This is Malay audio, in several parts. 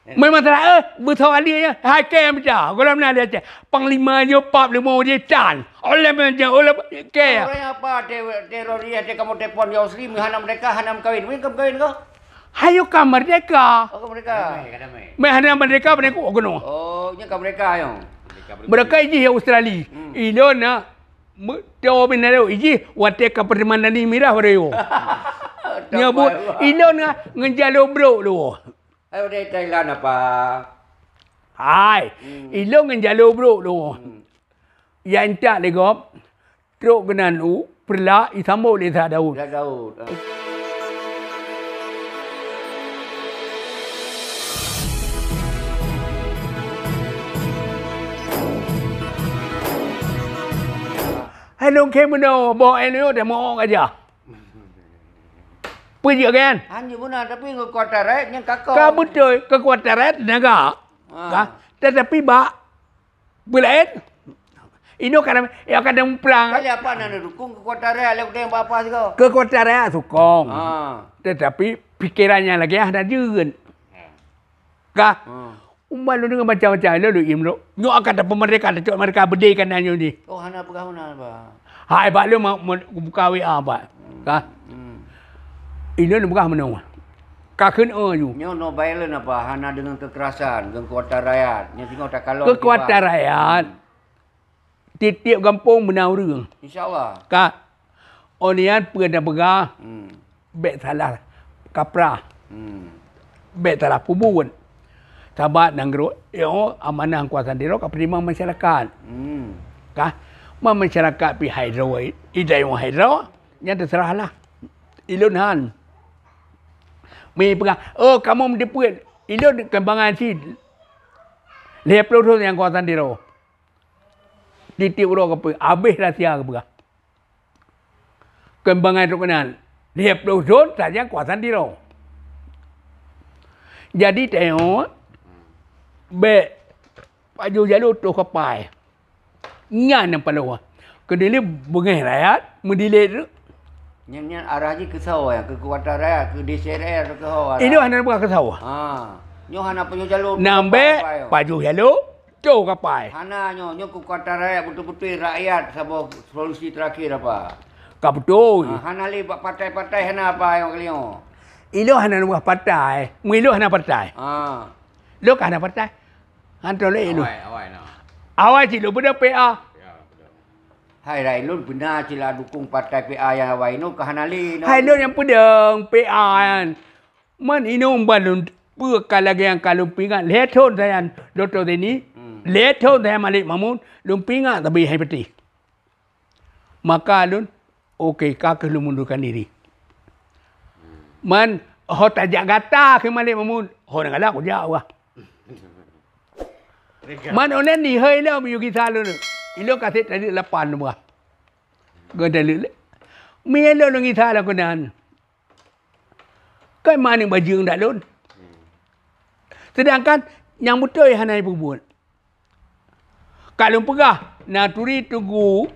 Memang bertahu dia hakim macam. Kalau mana dia cakap panglima dia pap lima dia can. Oleh macam oleh ke. Orang apa teroris dia kamu telefon dia Ausri hana mereka hana kawin. Mungkin kawin kau? Hayo ka merdeka. Oh mereka. Hana merdeka mereka kono. Oh, nya ka mereka yo. Mereka iji Australia. Ilo na tahu bina dia iji wate ka permandan ni mirah bareo. Nya bu ilo na ngejalo bro lu. Ayo dari Thailand apa? Hai, ilo ngejalo bro lu. Yang tak legop. Truk kenan perla isambut le sa Daud. Dah Daud. Hello Kemano, bawa elok dah mau aja. Pergi kan? Hanya benar tapi kekuatan rakyat yang kakak. Kau betul kekuatan rakyat negara. Tetapi belain. Ini kadang kadang perang. Kali apa nak dukung kekuatan rakyat lewat yang apa sih kau? Kekuatan rakyat sokong. Tetapi pikirannya lagi ada jeun. Kah? Umat lu dengan macam-macam lu imro. Nyo akan ada pemerintah cok mereka berdirikan nanyo ni. Oh hana pergaulan apa? Hai pak lu mau buka WA pak. Kah? Ini nak buka mana? Kakun you. Nyo no violent apa? Hana dengan kekerasan, dengan kekuatan rakyat. Nyo tengok tak kalau. Kekuatan rakyat. Tiap kampung menauរឿង. InsyaAllah. Kak. Onian pernah bet salah kaprah. Bet salah pubun. Sahabat nang gero, amanah kuasa diro ka penerima masyarakat. Kah? Masyarakat pi hydro idai mo hydro, nya terserahlah. Ilunhan. Mi pegang, kamu mendeput. Ilun kembangan si. Leplo tu yang kuasa diro. Titik uro ke habis rahsia ke pegang. Kembangan tu kenan. Leplo tu saja kuasa diro. Jadi tengok be paju jalur tu kapai. Nyan yang palau. Kedele bengai rakyat mendilet tu. Nyan arah je ke sawah ya, kekuatan rakyat ke DCR ke sawah. Ini hana bukan ke sawah. Nyo hana punya jalur. Nambe paju jalur tu kapai. Hana nyo kekuatan rakyat betul-betul rakyat sabah solusi terakhir apa? Ka betul. Hana li partai-partai hana apa yang kalian? Ilo hana bukan partai. Milo hana partai. Lo hana partai. Hantar le ilo. Awai no. Awai si lo benda PA. Hai rai lu benar cila dukung partai PA yang awai nu ke hanali no. Hai lo yang pedang PA kan. Man ino balun purkan lagi yang kalau pingat leton saya Dr. Deni. Leton saya Malik Mamun lum pingat tapi hai peti. Maka lun okey kak lu mundurkan diri. Man ho tajak gata ke Malik Mamun. Ho nak galak ko jauh ah. Man onen ni hơi lo mi kita lu. Ilo kasih tadi 8 buah. Ganda lu. Mi lo nang kita la konan. Kai maning bajung dak lun. Sedangkan yang betul hanai bubuan. Kalau pegah naturi tunggu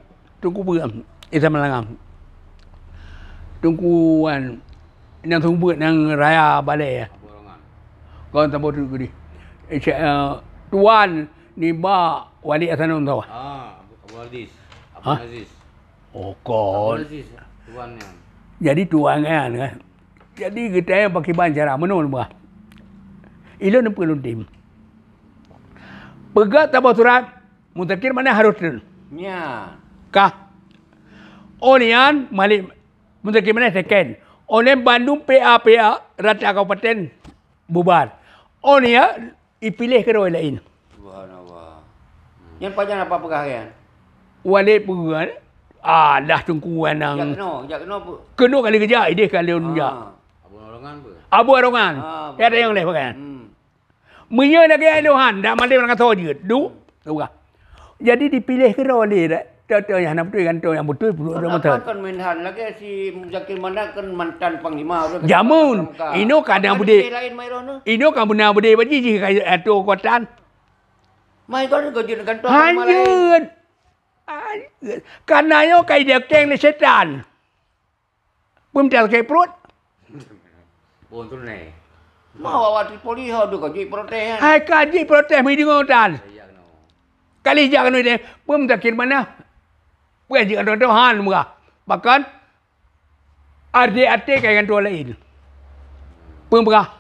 beram. Isa malangam. Tungguan nang tunggu nang raya balai. Kau tak boleh gudi. Tuan ni ba wali asanum tahu. Abu Aziz. Abu Aziz. Oh kon. Aziz tuannya. Jadi tuan kan. Jadi kita yang pakai bancara menun bah. Ilo ni perlu tim. Pegat tabah surat mutakir mana harus turun. Ya. Kah? Onian Malik mutakir mana second. Onian Bandung PA Raja Kabupaten bubar. Onian ipilih ke orang lain. Subhanallah. Yang panjang apa pegawaian? Wali peguan. Dah tungkuan nang. Jak kena. Kena kali kerja ide kali unja. Abu Arongan apa? Abu Arongan. Ada yang leh pakai. Menye nak ke Elohan, dak mandi orang kata je. Du. Jadi dipilih ke orang lain. Tahu yang nak betul kan tahu yang betul orang betul. Kan Menhan lagi si Muzakir Mandak kan mantan panglima. Jamun. Ino kadang bude. Ino kan benar bude bagi je tu kotan. Mai kau ni kerja dengan kantor. Hanyut. Karena yo kai dia keng ni setan. Pun tel kai perut. Pun tu ni. Mau awak Tripoli hau tu kau jadi protes kan. Hai kaji protes mi dengar dan. Kali jangan ni deh. Pum tak kira mana. Pum jika ada han muka. Bahkan ade-ade kayak tua lain. Pum muka.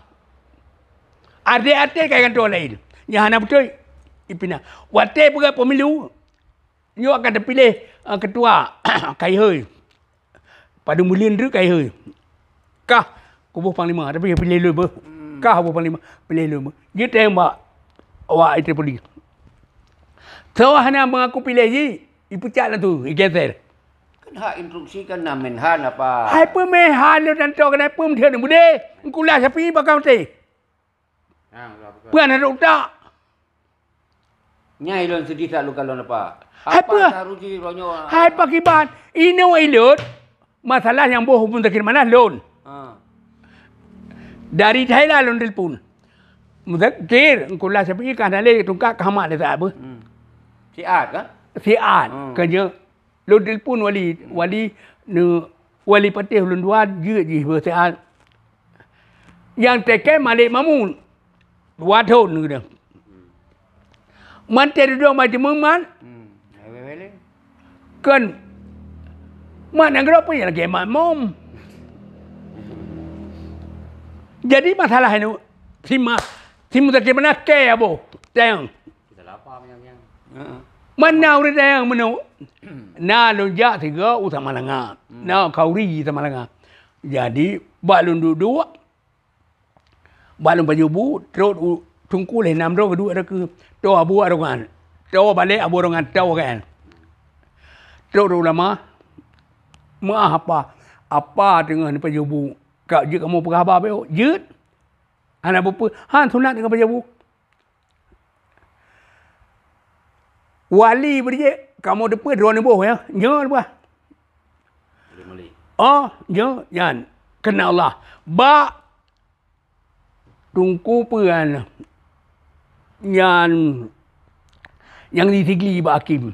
Ade-ade kayak tua lain. Yang hana betul. Ipina. Wate muka pemilu. Nyo akan terpilih ketua kai hơi. Pada mulian tu kai hơi. Kah kubuh panglima tapi pilih lu ber. Kah kubuh panglima pilih lu. Dia tembak awak itu poli. Tahu hana mengaku pilih je. Ipucat lah tu, igeser. Kan hak instruksi kan nak menhan apa. Hai pemehan lu dan tahu kena pem dia ni bude. Kulah sapi bakal mesti. Puan ada utak. Nyai lon sedih tak lu kalau apa. Hai apa? Saruji ronyo. Hai pakiban. Ini ilut. Masalah yang boh pun tak kira mana loan. Dari Thailand lon telpon. Muzakir kulah sapi kan ale tungkak kamat dia tak apa. Siat kan? Siat kerja. Lon telpon wali wali patih lon dua je bersiat. Yang tekan Malik Mamun. 2 tahun gitu. Mantai duduk macam man. Kan mana kenapa ya lagi makmum. Jadi masalah ini timu tak kena ke abo. Tayang. Mana orang tayang mana? Na lonjak tiga utama langa. Na kauri utama langa. Jadi balun duduk. Balun pajubu terus tungku le 6 ro kedua ada ke to abu arongan. To balik abu arongan to kan. Terus ulama maaf apa dengan pajubu. Kau je kamu perkhabar be jut. Anak bapa han sunat dengan pajubu. Wali berje kamu depan drone boh ya. Nyo apa? Oh, nyo yan. Kena Allah. Ba tungku puan yang ditigli Hakim.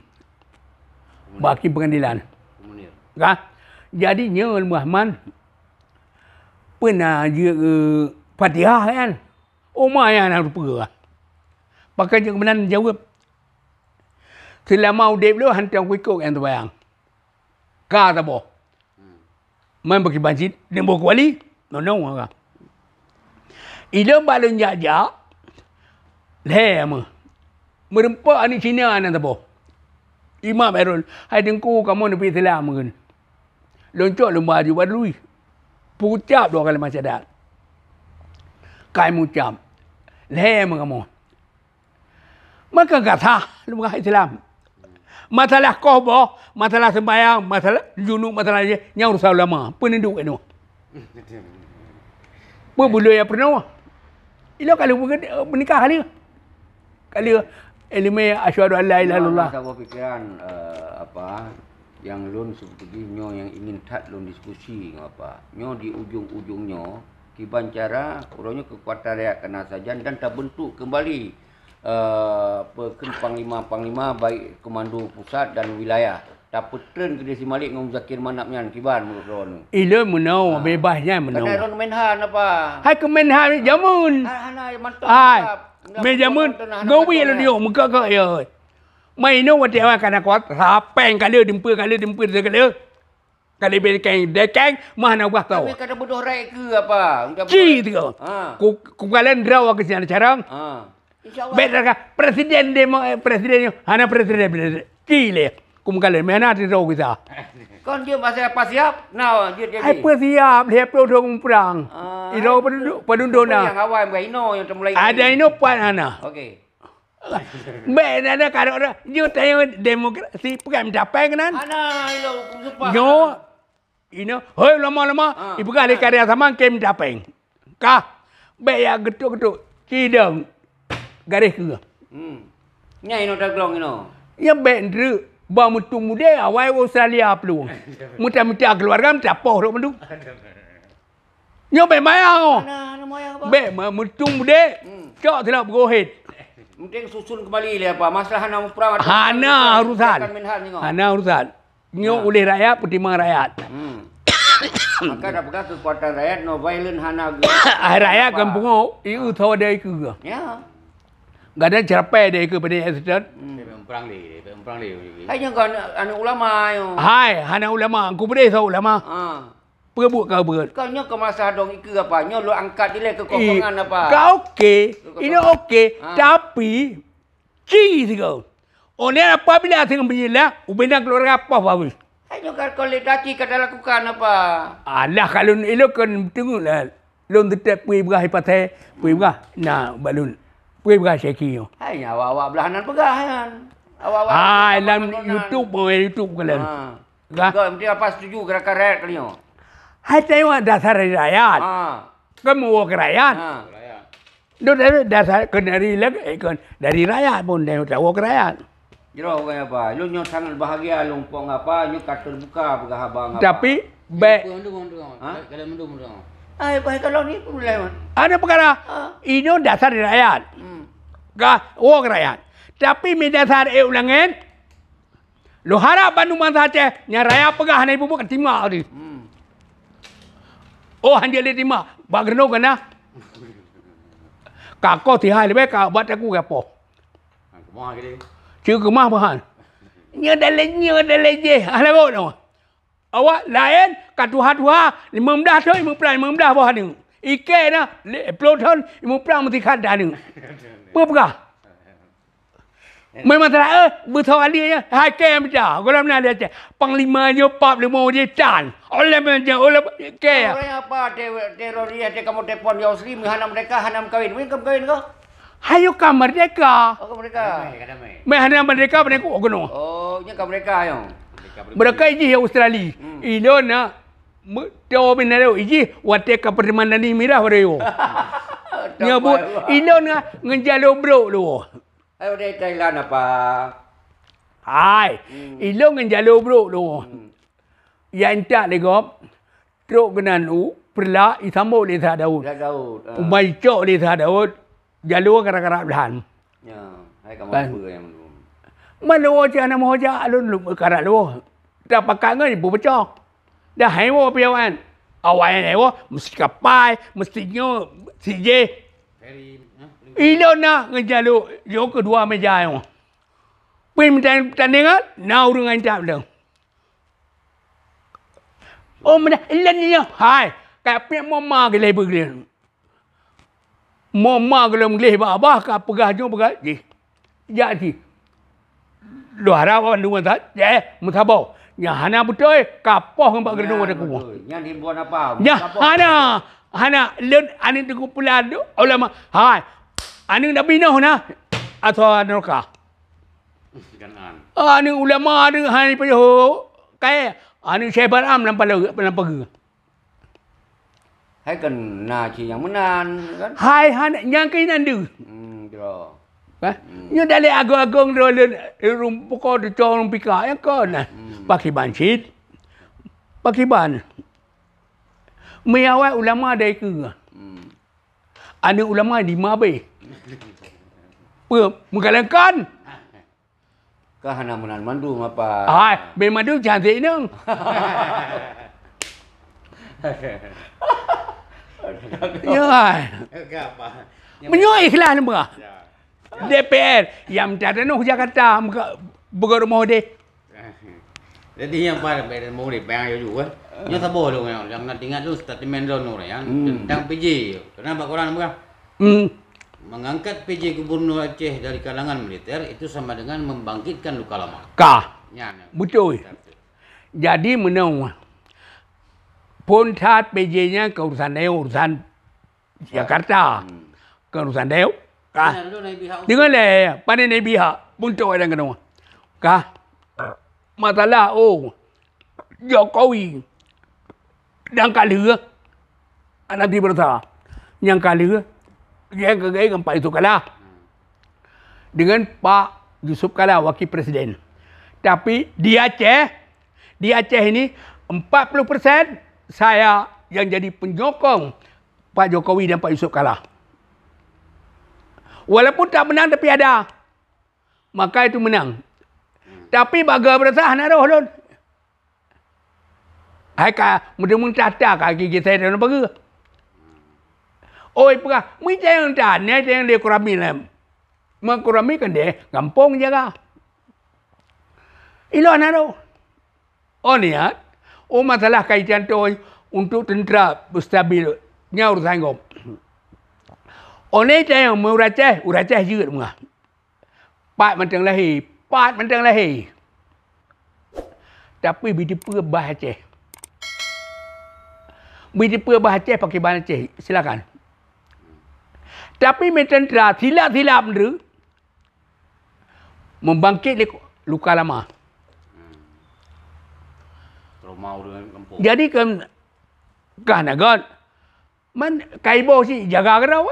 Hakim pengadilan. Kan? Jadi nyo Muhammad pernah dia Fatihah kan. Umar yang nak lupa. Pakai je kebenaran jawab. Selama udip lu hantar kuikuk yang terbayang. Kata boh. Main bagi banjir. Dia bawa kuali. No. Ilam balun jajak. Lema. Merempak ni Cina nan boh. Imam Erol. Hai dengku kamu nak pergi Islam kan. Loncok lomba ju badui. Pucap 2 kali macam dah. Kai mucap. Lema kamu. Maka kata lu mengaku Islam. Masalah kohboh, masalah sembahyang, masalah junub, masalah yang urusan ulama. Penenduk itu. Berbulu yang pernah. Ilo kalau menikah kali. Kali ilmu asyhadu an la ilaha illallah. Saya fikiran apa yang lun seperti nyo yang ingin tak lun diskusi apa. Nyo di ujung-ujungnya kiban cara orangnya kekuatan rakyat kena saja dan terbentuk kembali panglima baik komando pusat dan wilayah. Dapat trend ke Desi Malik dengan Zakir Manapnya kiban menurut Ron. Ilo menau bebasnya menau. Kena Ron menhan apa? Hai ke menhan jamun. Hai mantap. Hai. Mejamun gowi lo dia muka kau ya. Mai no wate wa kana kuat rapeng kali dempur kali kali bekeng dekeng mana buat tahu. Tapi kada bodoh rai ke apa? Ci tu. Ku kalian draw ke sana carang. Betul presiden demo presiden hana presiden Chile kumkale mana di roh kita. Kon dia pasal apa siap? Now dia jadi. Apa siap dia produk perang. Iro penduduk na. Yang awal buat ino yang termulai. Ada ino pan hana. Okey. Ada kalau dia tanya demokrasi bukan mencapai kan? Hana ilo supaya. Yo ino hoi lama-lama ibu kali karya sama kem mencapai. Kah ya getuk-getuk cideng garis ke. Nya ino daglong ino. Ya bendru ba mutu mude awai Australia peluang. Muta-muta keluarga minta poh dok mendu. Nyo be mayang. Ana moyang apa? Be mutu mude. Cok tidak bergohit. Mungkin susun kembali le apa masalah hana perang. Hana urusan. Hana urusan. Nyo oleh rakyat pertimbangan rakyat. Maka dah pegang kekuatan rakyat, no violent hana. Rakyat kampung itu tahu dia ke. Ya. Gak ada cerpen dia ke pada accident. Perang dia. Hanya kau anak ulama yo. Hai, hana ulama, aku boleh tahu ulama. Perebut kau berat. Kau nyo ke masa dong iku apa? Nyo lu angkat dia ke kosongan apa? Kau okey, ini okey, tapi ciri sih kau. Orang apabila tengah berjalan, ubena keluarga apa bagus. Hanya kau ledaki kata lakukan apa? Alah kalau elok kan tengoklah. Lon tetap pergi berah patai, pergi berah. Nah, balun. Pergi berah syeki. Hanya awak-awak belahanan pegahan. Awak-awak. Dalam YouTube kalian. Kau mesti apa setuju gerakan rakyat kalian? Hai tengok dasar rakyat. Kamu mau ke rakyat? Dasar dari dari rakyat pun dia tahu ke rakyat. Jero kaya apa? Lu nyo sangat bahagia lu pong apa? Nyo katul buka pegah abang apa? Tapi baik. Kalau mundur. Ai baik kalau ni problem. Ada perkara. Ini dasar rakyat. Kah, ke rakyat. Tapi mi dasar ulangan. Lu harap Bandung saja nya rakyat pegah na ibu bukan timah tu. Oh hanya dia timah. Bagno kana. Kakak tihai lebih kak buat aku gapo. Kemah ke dia? Chưa kemah bahan. Nya dalam je. Alah kau tahu. Awak lain kat tuha-tuha 15 tu 15 bahan ni. Ike na ploton 15 mesti kad dah ni. Berapa? Memang tak betul dia hai ke macam. Kalau mana dia panglimanya pap lemo dia tan. Oleh macam oleh ke. Orang apa teroris dia kamu telefon dia Ausri hana mereka hana kawin. Mungkin kawin kau? Hayo ka merdeka. Oh mereka. Hana merdeka mereka ogono. Oh, nya ka mereka yo. Mereka iji Australia. Ilo na tahu benar iji wate ka permandan ni mirah bereo. Nyebut ilo na ngenjalo bro lu. Ayo dari Thailand apa? Hai. Ilo ngenjalo bro lu. Yang tak legop. Truk kenan perla isambo di Daud. Daud. Umai cok di Daud. Jalur kara-kara belahan. Ya, hai kamu apa yang belum? Mana wajah nama wajah alun lu kara lu. Dah pakai ngai bu pecah. Dah hai wo piawan. Awal ni wo mesti kapai, mesti nyo CJ. Ilo na ngejalu yo kedua meja yo. Pin tandingan nau dengan tak dah. Oh mana ilan ni hai. Kayak mama ke lebar dia. Mama kalau ngelih abah ka pegahnya pegah ji. Jadi. Lu harap Bandung tak? Mutabau. Nya hana betul kapah ngambak gedung ada ku. Nya himbuan apa? Nya hana len ani tu pulan ulama. Hai. Ani nak bina na atau neraka. Jangan. Ani ulama ada hani payo kai ani sebar am nampak Hai kan na ci yang menan kan? Hai hana yang kai nandu. Jero. Nya dale agong-agong len rumpoko de cong pika yang kan. Pakai bansit. Pakai ban. Meawai ulama dai ke. Ada ulama di Mabe. Menggalangkan. Kah hana menan mandu apa? Hai, be madu cantik nang. Ya. Apa? Menyoi ikhlas nama. DPR yang tak ada Jakarta buka rumah dia. Jadi yang pada mau di bank juga. Nya sabo lu yang nak ingat lu statement lu ya. Tentang PJ. Kenapa korang bukan? Mengangkat PJ Gubernur Aceh dari kalangan militer itu sama dengan membangkitkan luka lama. Betul. Jadi menang. Pun tat PJ-nya ke urusan Jakarta. Ke urusan Deu. Dengan le, pada ni pihak pun tu ada kena. Masalah Jokowi dan Kalira nanti berta. Yang Kalira yang kegaya Pak Yusuf Kala dengan Pak Yusuf Kala wakil presiden. Tapi di Aceh ini 40% saya yang jadi penyokong Pak Jokowi dan Pak Yusuf Kala. Walaupun tak menang tapi ada. Maka itu menang. Tapi baga berasah nak roh lon. Hai ka mun tata ka gigi saya dan bagus. Oi pega, mui jangan dan ne jangan dia kurami lem. Kurami kan dia kampung jaga. Ilo nado. Oh niat. Oh masalah kaitan tu untuk tentera stabil nyaur sanggop. Oh ni jangan uraceh juga mengah. Pat macam lahir. Tapi bila bahasa. Bila bahasa pakai bahasa Aceh, silakan. Tapi tentera silap-silap tu membangkit luka lama. Trauma dengan kampung. Jadi kan man kaibo si jaga kerau.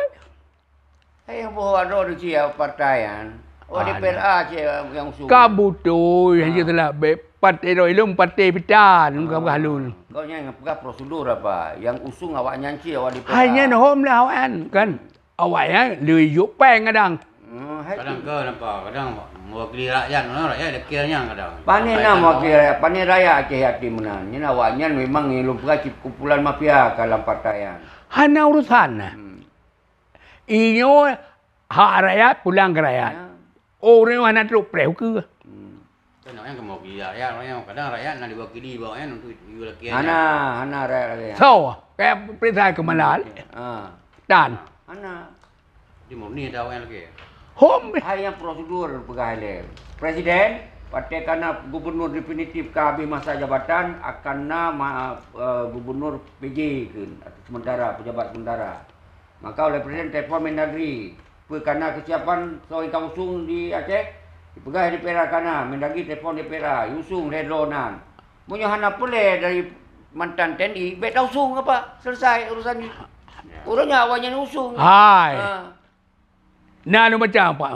Yang boh ada di cia partai kan. Oh DPR cia yang usul. Kabuto yang telah partai ilmu partai pitan muka halul. Kau yang pegah prosedur apa? Yang usung awak nyanci awak DPR. Hanya hom lah awan kan. Awak lui yuk peng kadang. Kadang ke nampak, kadang mewakili rakyat, rakyat ada kiranya kadang. Panen panen raya Aceh hati menan. Ni awaknya memang yang lupa kumpulan mafia dalam partaian. Hana urusan. Inyo hak rakyat pulang ke rakyat. Orang hana teruk preu ke. Kan yang mewakili rakyat, kadang rakyat nak diwakili bawahnya untuk kiranya. Hana rakyat. So, kayak perintah kemalal. Dan Hana. Di murni ada orang lagi. Home. Yang prosedur pegah le. Presiden partai kana gubernur definitif ke masa jabatan akan gubernur PJ sementara pejabat sementara. Maka oleh presiden telefon Mendagri kerana kesiapan soal usung di Aceh dipegah di Perak kana Mendagri telefon di Perak usung redronan. Munyo hana pule dari mantan TNI bet usung apa selesai urusan ni. Urangnya awaknya usung. Hai. Nah macam apa?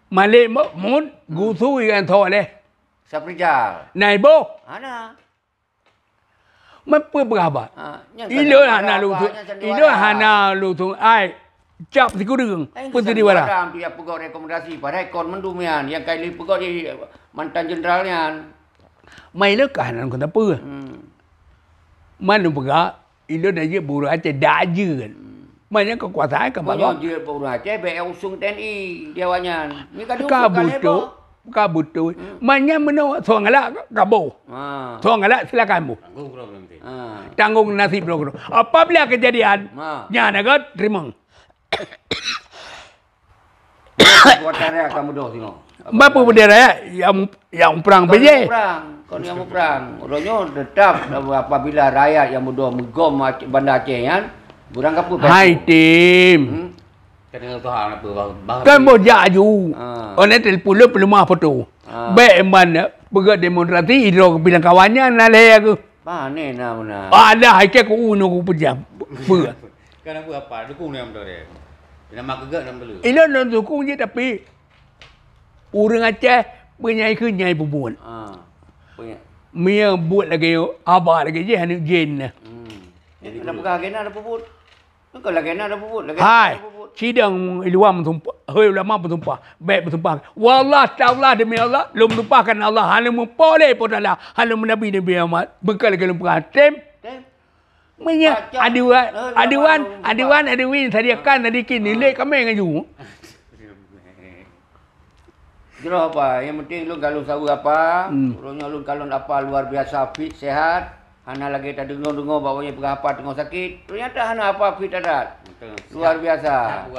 Malik mun gusu ikan tho le. Saprijal. Naibo. Hana. Mampu berapa? Ilo hana lu tu ai cap si kudung. Putri wala. Orang dia pegawai rekomendasi pada ekon mendumian yang kali pegawai mantan jenderalnya. Mai le kan kan apa? Mana pegawai ilo dah je buru Aceh daje kan. Mana kekuasaan ke bawah. Banyak dia buru Aceh be usung TNI dia awaknya. Ni kan usung kabutu. Mana meno songalak kabo. Songalak silakan bu. Tanggung nasib program. Apabila kejadian, nyana kat terima. Kuatnya kamu doh sino. Bapa bendera yang perang PJ. Kau yang perang. Orangnya tetap apabila rakyat yang mudah menggom Bandar Aceh kan, burang kapu. Hai tim. Kan mau jaju. Orang telefon belum apa tu. Baik mana begat demonstrasi hidro bilang kawannya nalai aku. Mana mana. Ada hai ke ku uno ku pejam. Ber. Kan aku apa dukung dia betul dia. Nama kegat nama dulu. Ini non dukung je tapi orang Aceh punya ke nyai bubun. Mia buat lagi apa lagi je hanya jen. Jadi kenapa kagak ada bubut? Kau lagi ada bubut lagi. Hai. Sidang iluam bertumpah, ulama bertumpah, baik bertumpah. Wallah ta'ala demi Allah, lu melupakan Allah, hanya mempoleh pun Allah, hanya menabi Nabi Muhammad, bekal ke lupa. Tem. Punya aduan, sediakan tadi kini, lek kami dengan you. Jero apa? Yang penting lu galung sawu apa? Urangnya lu galung apa luar biasa fit, sehat. Hana lagi tak dengar-dengar bawanya berapa tengok sakit. Ternyata hana apa fit adat. Luar biasa.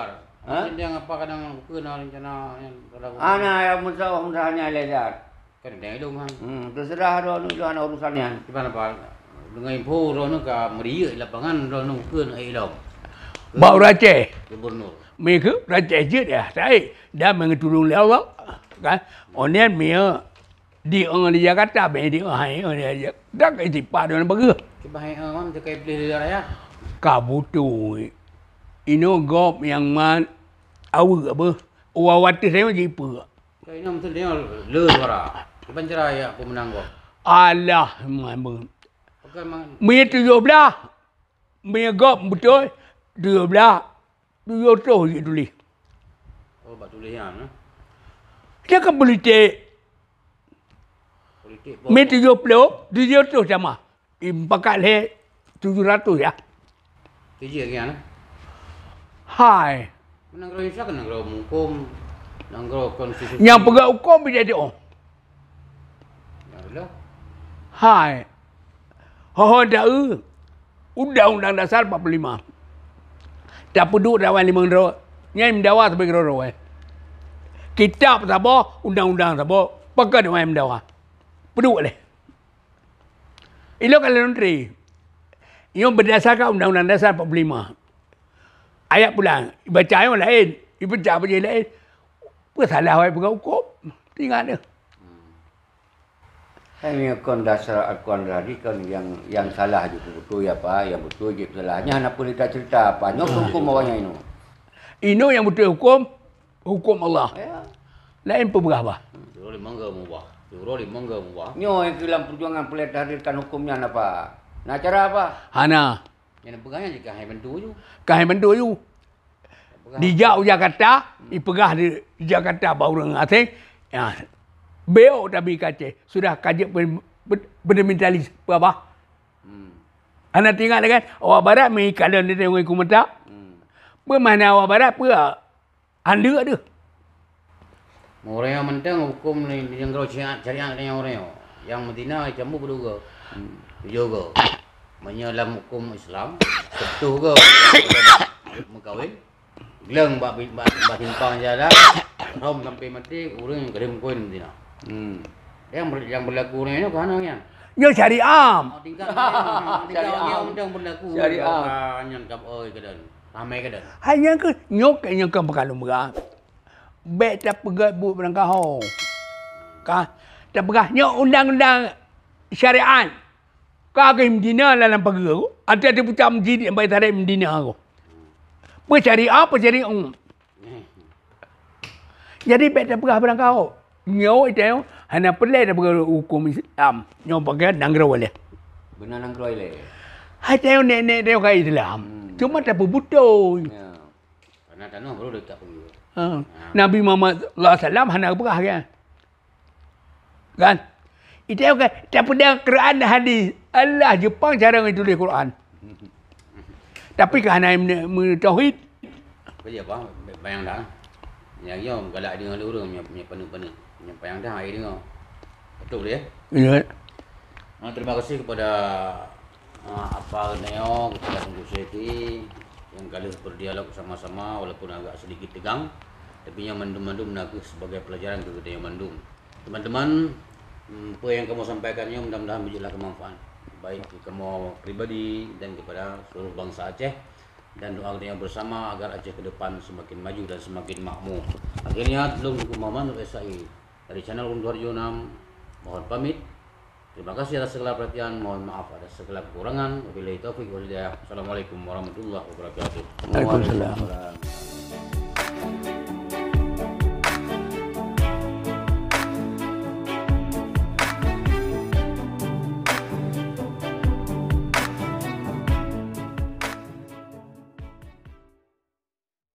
Yang apa kadang kena rencana yang kadang. Hana yang musahanya lezat. Kan dia dong kan. Terserah dah nu hana urusannya. Gimana Pak? Dengan info rono ka meriah lapangan rono keun ai dong. Bau Aceh. Gubernur. Mereka Aceh je dia. Saya dah mengetulung Allah. Kan? Onen mia di orang di Jakarta, di hai orang dia. Dak itipa dengan bagus. Bahaya orang tu kayak beli raya. Kabutu. Ino gop yang man awu apa? Wawati saya jipa. Kayaknya betul dia le suara. Banjara ya pemenang gop. Allah man. Bukan mang. Mia 17. Mia gop betul. 17. 700 je tulis. Oh, bak tulisan. Dia kan politik. Mia 70. 700 sama. Pakat le 700 ya. PJ lagi kan? Hai. Negara Indonesia kan negara hukum, negara konstitusi. Yang pegang hukum jadi oh. Yang ada. Hai. Ho dah Undang-Undang Dasar 45. Tak peduk dawan 500. Nyai mendawa sebagai roro. Kitab sabo, undang-undang sabo, pakai dawan mendawa. Peduk leh. Ilo kalau menteri. Ia berdasarkan Undang-Undang Dasar 45. Ayat pulang. Baca yang lain. Baca apa je lain. Apa salah awak pegang hukum? Tinggal dia. Hanya kon dasar akuan tadi kan yang salah je betul ya Pak, yang betul je salahnya anak pun tidak cerita apa. Nyok hukum awaknya ini. Ini yang betul hukum Allah. Ya. Lain peberapa? Juro mangga mubah. Juro mangga mubah. Nyo yang dalam perjuangan boleh hadirkan hukumnya apa? Nah cara apa? Hana. Yang pegangnya jika hai bentu ju. Kahai mendu you. Di Jakarta, ipegah di Jakarta baru ngasih. Ya. Beo tapi kace sudah kaji fundamentalis apa? Anak tinggal kan awak barat mai kalau dia tengok komentar. Bermana awak barat apa? Anda ada. Orang yang mentang hukum ni yang kalau syariat ni orang yang Madinah kamu berduga. Juga. Menyalam hukum Islam betul ke mengkawin geleng bak timpang jalan rom sampai mati urang kirim koin Madinah. Yang berlaku ni kan ya. Yo syariah. Tinggal yang undang berlaku. Syariah. Yang kap oi kedan. Ramai kedan. Hanya ke nyok yang ke pekalung merah. Bet tak pegat bu berangkau. Ka tak pegah nyok undang-undang syariat. Ka ke Medina dalam pagi aku. Ada pucam masjid yang baik tarik Medina aku. Syariah apa syariah? Jadi bet tak pegah berangkau. Nyok itu hanya pelai dah pegang hukum Islam. Nyok pakai nangro boleh. Benar nang kroi le. Hai tahu nenek dia kai Islam. Cuma tak berbudoi. Ya. Karena tanah baru dekat pergi. Nabi Muhammad sallallahu alaihi wasallam hanya pegah kan? Itu kan tak pedang Quran dan hadis. Allah Jepang cara tulis Quran. Tapi kerana tauhid. Kerja apa? Bayang dah. Yang yo galak dengan orang punya penuh-penuh. Yang bayang dah air dengar. Betul dia? Ya. Terima kasih kepada apa Neo kepada Tunggu Seti yang kali berdialog sama-sama walaupun agak sedikit tegang tapi yang mandum-mandum mengaku sebagai pelajaran kepada yang mandum. Teman-teman, apa yang kamu sampaikannya mudah-mudahan menjadilah kemanfaat baik kamu pribadi dan kepada seluruh bangsa Aceh dan doa kita bersama agar Aceh ke depan semakin maju dan semakin makmur. Akhirnya Telung Muhammad Nur SAI dari channel Undur 6 mohon pamit. Terima kasih atas segala perhatian. Mohon maaf atas segala kekurangan. Wabillahi taufiq wal hidayah. Assalamualaikum warahmatullahi wabarakatuh. Waalaikumsalam.